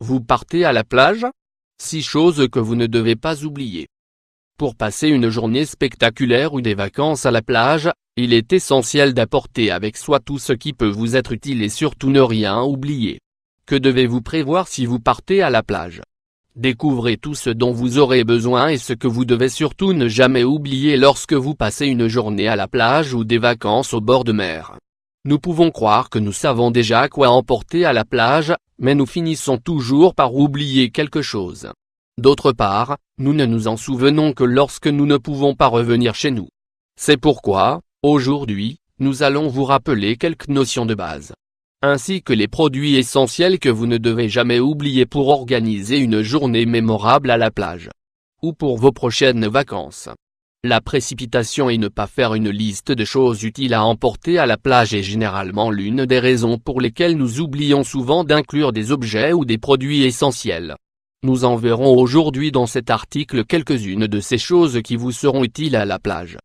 Vous partez à la plage? 6 choses que vous ne devez pas oublier. Pour passer une journée spectaculaire ou des vacances à la plage, il est essentiel d'apporter avec soi tout ce qui peut vous être utile et surtout ne rien oublier. Que devez-vous prévoir si vous partez à la plage? Découvrez tout ce dont vous aurez besoin et ce que vous devez surtout ne jamais oublier lorsque vous passez une journée à la plage ou des vacances au bord de mer. Nous pouvons croire que nous savons déjà quoi emporter à la plage, mais nous finissons toujours par oublier quelque chose. D'autre part, nous ne nous en souvenons que lorsque nous ne pouvons pas revenir chez nous. C'est pourquoi, aujourd'hui, nous allons vous rappeler quelques notions de base, ainsi que les produits essentiels que vous ne devez jamais oublier pour organiser une journée mémorable à la plage, ou pour vos prochaines vacances. La précipitation et ne pas faire une liste de choses utiles à emporter à la plage est généralement l'une des raisons pour lesquelles nous oublions souvent d'inclure des objets ou des produits essentiels. Nous en verrons aujourd'hui dans cet article quelques-unes de ces choses qui vous seront utiles à la plage.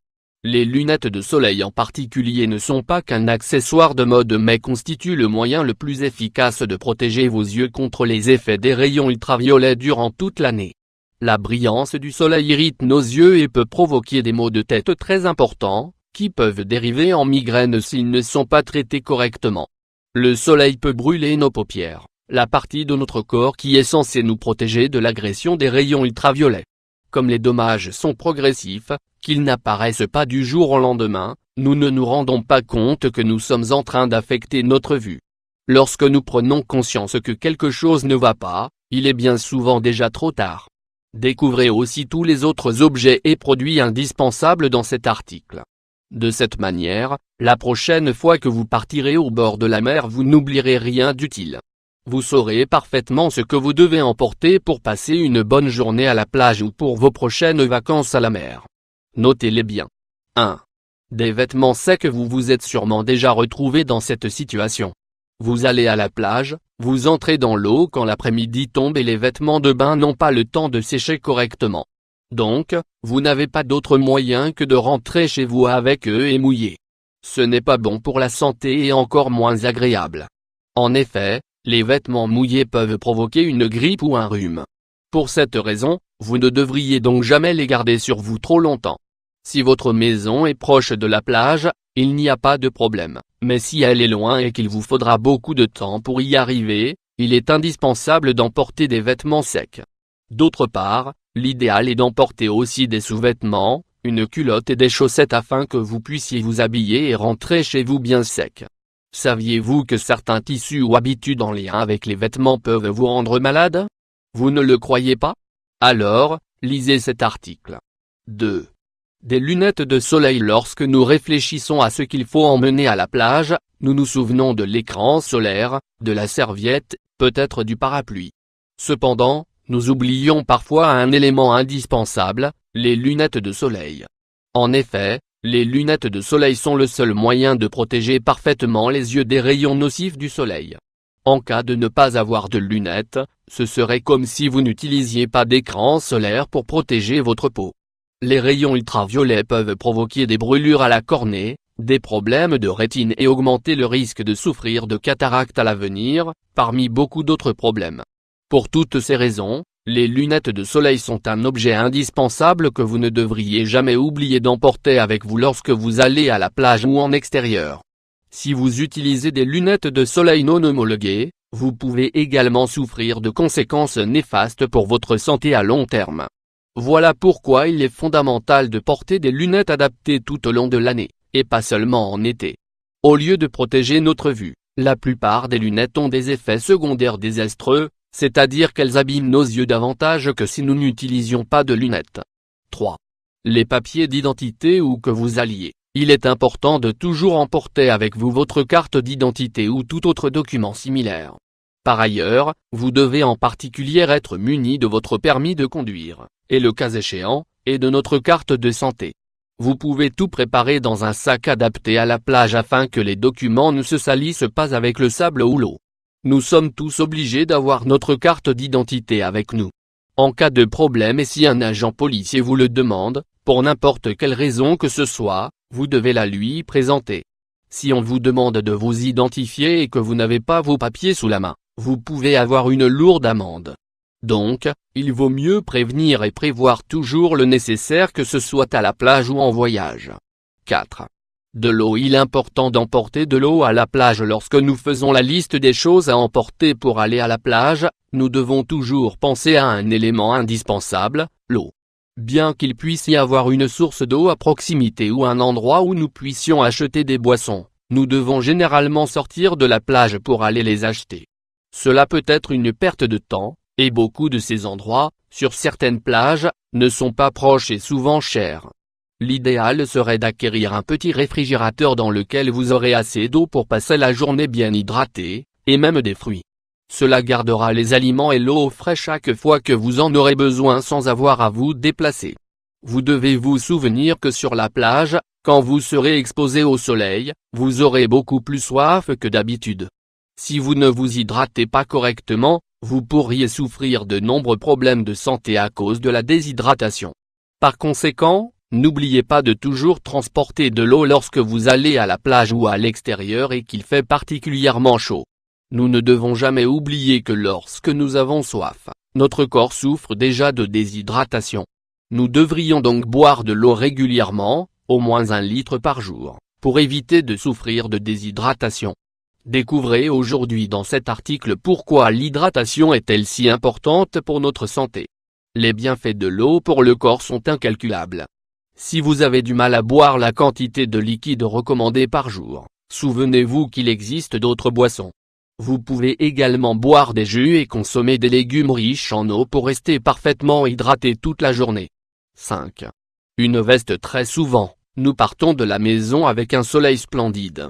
Les lunettes de soleil en particulier ne sont pas qu'un accessoire de mode mais constituent le moyen le plus efficace de protéger vos yeux contre les effets des rayons ultraviolets durant toute l'année. La brillance du soleil irrite nos yeux et peut provoquer des maux de tête très importants, qui peuvent dériver en migraines s'ils ne sont pas traités correctement. Le soleil peut brûler nos paupières, la partie de notre corps qui est censée nous protéger de l'agression des rayons ultraviolets. Comme les dommages sont progressifs, qu'ils n'apparaissent pas du jour au lendemain, nous ne nous rendons pas compte que nous sommes en train d'affecter notre vue. Lorsque nous prenons conscience que quelque chose ne va pas, il est bien souvent déjà trop tard. Découvrez aussi tous les autres objets et produits indispensables dans cet article. De cette manière, la prochaine fois que vous partirez au bord de la mer vous n'oublierez rien d'utile. Vous saurez parfaitement ce que vous devez emporter pour passer une bonne journée à la plage ou pour vos prochaines vacances à la mer. Notez-les bien. 1. Des vêtements secs. Vous vous êtes sûrement déjà retrouvé dans cette situation. Vous allez à la plage, vous entrez dans l'eau quand l'après-midi tombe et les vêtements de bain n'ont pas le temps de sécher correctement. Donc, vous n'avez pas d'autre moyen que de rentrer chez vous avec eux et mouillés. Ce n'est pas bon pour la santé et encore moins agréable. En effet, les vêtements mouillés peuvent provoquer une grippe ou un rhume. Pour cette raison, vous ne devriez donc jamais les garder sur vous trop longtemps. Si votre maison est proche de la plage, il n'y a pas de problème, mais si elle est loin et qu'il vous faudra beaucoup de temps pour y arriver, il est indispensable d'emporter des vêtements secs. D'autre part, l'idéal est d'emporter aussi des sous-vêtements, une culotte et des chaussettes afin que vous puissiez vous habiller et rentrer chez vous bien sec. Saviez-vous que certains tissus ou habitudes en lien avec les vêtements peuvent vous rendre malade? Vous ne le croyez pas? Alors, lisez cet article. 2. Des lunettes de soleil. Lorsque nous réfléchissons à ce qu'il faut emmener à la plage, nous nous souvenons de l'écran solaire, de la serviette, peut-être du parapluie. Cependant, nous oublions parfois un élément indispensable, les lunettes de soleil. En effet, les lunettes de soleil sont le seul moyen de protéger parfaitement les yeux des rayons nocifs du soleil. En cas de ne pas avoir de lunettes, ce serait comme si vous n'utilisiez pas d'écran solaire pour protéger votre peau. Les rayons ultraviolets peuvent provoquer des brûlures à la cornée, des problèmes de rétine et augmenter le risque de souffrir de cataracte à l'avenir, parmi beaucoup d'autres problèmes. Pour toutes ces raisons, les lunettes de soleil sont un objet indispensable que vous ne devriez jamais oublier d'emporter avec vous lorsque vous allez à la plage ou en extérieur. Si vous utilisez des lunettes de soleil non homologuées, vous pouvez également souffrir de conséquences néfastes pour votre santé à long terme. Voilà pourquoi il est fondamental de porter des lunettes adaptées tout au long de l'année, et pas seulement en été. Au lieu de protéger notre vue, la plupart des lunettes ont des effets secondaires désastreux, c'est-à-dire qu'elles abîment nos yeux davantage que si nous n'utilisions pas de lunettes. 3. Les papiers d'identité. Où que vous alliez, il est important de toujours emporter avec vous votre carte d'identité ou tout autre document similaire. Par ailleurs, vous devez en particulier être muni de votre permis de conduire, et le cas échéant, et de notre carte de santé. Vous pouvez tout préparer dans un sac adapté à la plage afin que les documents ne se salissent pas avec le sable ou l'eau. Nous sommes tous obligés d'avoir notre carte d'identité avec nous. En cas de problème et si un agent policier vous le demande, pour n'importe quelle raison que ce soit, vous devez la lui présenter. Si on vous demande de vous identifier et que vous n'avez pas vos papiers sous la main, vous pouvez avoir une lourde amende. Donc, il vaut mieux prévenir et prévoir toujours le nécessaire, que ce soit à la plage ou en voyage. 4. De l'eau. Il est important d'emporter de l'eau à la plage. Lorsque nous faisons la liste des choses à emporter pour aller à la plage, nous devons toujours penser à un élément indispensable, l'eau. Bien qu'il puisse y avoir une source d'eau à proximité ou un endroit où nous puissions acheter des boissons, nous devons généralement sortir de la plage pour aller les acheter. Cela peut être une perte de temps, et beaucoup de ces endroits, sur certaines plages, ne sont pas proches et souvent chers. L'idéal serait d'acquérir un petit réfrigérateur dans lequel vous aurez assez d'eau pour passer la journée bien hydraté, et même des fruits. Cela gardera les aliments et l'eau frais chaque fois que vous en aurez besoin sans avoir à vous déplacer. Vous devez vous souvenir que sur la plage, quand vous serez exposé au soleil, vous aurez beaucoup plus soif que d'habitude. Si vous ne vous hydratez pas correctement, vous pourriez souffrir de nombreux problèmes de santé à cause de la déshydratation. Par conséquent, n'oubliez pas de toujours transporter de l'eau lorsque vous allez à la plage ou à l'extérieur et qu'il fait particulièrement chaud. Nous ne devons jamais oublier que lorsque nous avons soif, notre corps souffre déjà de déshydratation. Nous devrions donc boire de l'eau régulièrement, au moins 1 litre par jour, pour éviter de souffrir de déshydratation. Découvrez aujourd'hui dans cet article pourquoi l'hydratation est-elle si importante pour notre santé. Les bienfaits de l'eau pour le corps sont incalculables. Si vous avez du mal à boire la quantité de liquide recommandée par jour, souvenez-vous qu'il existe d'autres boissons. Vous pouvez également boire des jus et consommer des légumes riches en eau pour rester parfaitement hydraté toute la journée. 5. Une veste. Très souvent, nous partons de la maison avec un soleil splendide.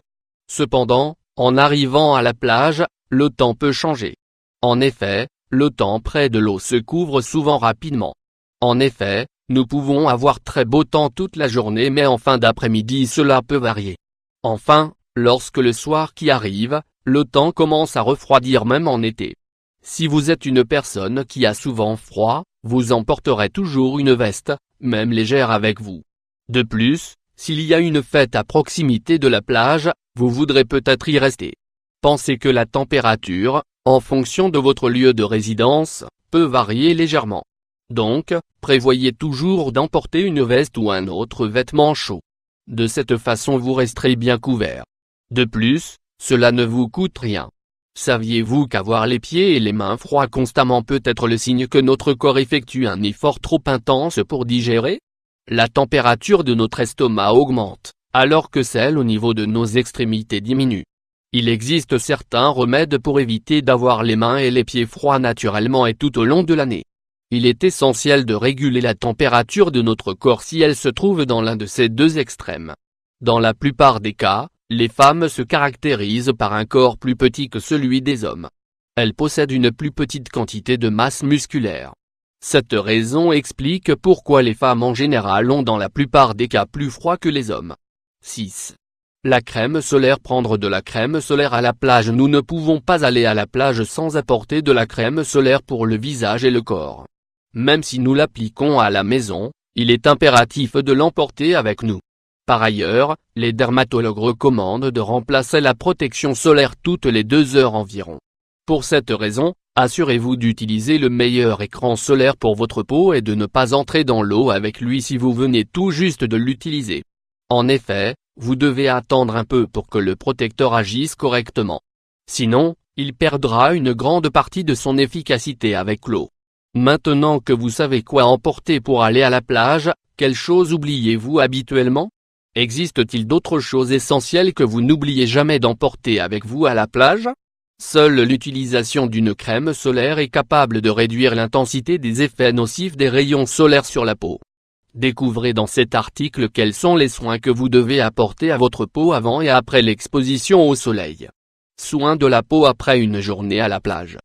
Cependant, en arrivant à la plage, le temps peut changer. En effet, le temps près de l'eau se couvre souvent rapidement. En effet, nous pouvons avoir très beau temps toute la journée, mais en fin d'après-midi cela peut varier. Enfin, lorsque le soir qui arrive, le temps commence à refroidir même en été. Si vous êtes une personne qui a souvent froid, vous emporterez toujours une veste, même légère, avec vous. De plus, s'il y a une fête à proximité de la plage, vous voudrez peut-être y rester. Pensez que la température, en fonction de votre lieu de résidence, peut varier légèrement. Donc, prévoyez toujours d'emporter une veste ou un autre vêtement chaud. De cette façon vous resterez bien couvert. De plus, cela ne vous coûte rien. Saviez-vous qu'avoir les pieds et les mains froids constamment peut être le signe que notre corps effectue un effort trop intense pour digérer? La température de notre estomac augmente, alors que celle au niveau de nos extrémités diminue. Il existe certains remèdes pour éviter d'avoir les mains et les pieds froids naturellement et tout au long de l'année. Il est essentiel de réguler la température de notre corps si elle se trouve dans l'un de ces deux extrêmes. Dans la plupart des cas, les femmes se caractérisent par un corps plus petit que celui des hommes. Elles possèdent une plus petite quantité de masse musculaire. Cette raison explique pourquoi les femmes en général ont dans la plupart des cas plus froid que les hommes. 6. La crème solaire. Prendre de la crème solaire à la plage. Nous ne pouvons pas aller à la plage sans apporter de la crème solaire pour le visage et le corps. Même si nous l'appliquons à la maison, il est impératif de l'emporter avec nous. Par ailleurs, les dermatologues recommandent de remplacer la protection solaire toutes les 2 heures environ. Pour cette raison, assurez-vous d'utiliser le meilleur écran solaire pour votre peau et de ne pas entrer dans l'eau avec lui si vous venez tout juste de l'utiliser. En effet, vous devez attendre un peu pour que le protecteur agisse correctement. Sinon, il perdra une grande partie de son efficacité avec l'eau. Maintenant que vous savez quoi emporter pour aller à la plage, quelles choses oubliez-vous habituellement? Existe-t-il d'autres choses essentielles que vous n'oubliez jamais d'emporter avec vous à la plage? Seule l'utilisation d'une crème solaire est capable de réduire l'intensité des effets nocifs des rayons solaires sur la peau. Découvrez dans cet article quels sont les soins que vous devez apporter à votre peau avant et après l'exposition au soleil. Soins de la peau après une journée à la plage.